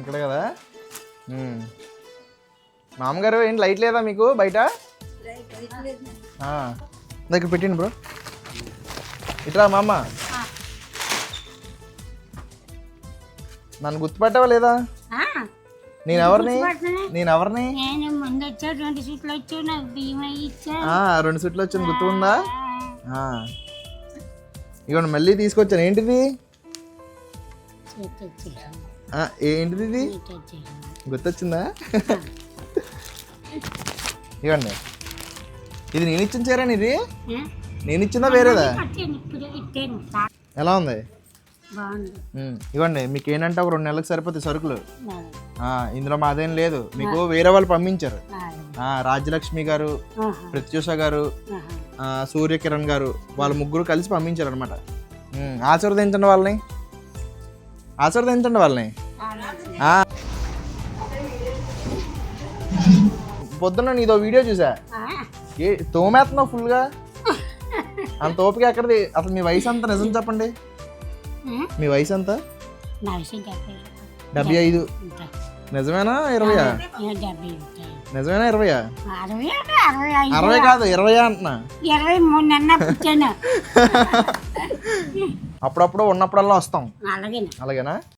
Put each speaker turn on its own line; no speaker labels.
ఇక్కడ కదా. మామగారు ఏంటి లైట్ లేదా మీకు బయట? ఇక్కడ పెట్టండి బ్రో. ఇట్రా మా అమ్మ. నన్ను గుర్తుపట్టావా లేదా? నేను ఎవరిని? రెండు సీట్లు వచ్చాను, గుర్తు ఉందా? ఇవ్వండి మళ్ళీ తీసుకొచ్చాను. ఏంటిది? ఏంటిది ఇది? గుర్తొచ్చిందా? ఇవ్వండి. ఇది నేను ఇచ్చిన చీరేనా? ఇది నేను ఇచ్చిందా వేరేదా? ఎలా ఉంది? ఇవ్వండి. మీకు ఏంటంటే ఒక 2 నెలలకు సరిపోతాయి సరుకులు. ఇందులో మాదేం లేదు, మీకు వేరే వాళ్ళు పంపించారు. రాజ్యలక్ష్మి గారు, ప్రత్యూష గారు, సూర్యకిరణ్ గారు, వాళ్ళ ముగ్గురు కలిసి పంపించారు అనమాట. ఆశీర్వదించండి వాళ్ళని, ఆశీర్వదించండి వాళ్ళని. పొద్దున్న నీదో వీడియో చూసా, తోమేస్తున్నావు ఫుల్గా. అంత ఓపిక ఎక్కడిది? అసలు మీ వయసు అంత నిజం చెప్పండి. మీ వయసు ఎంత? 75. నిజమేనా 20? నిజమేనా 20? 60 కాదు 20 అంటున్నా. అప్పుడప్పుడు ఉన్నప్పుడల్లా వస్తాం. అలాగేనా?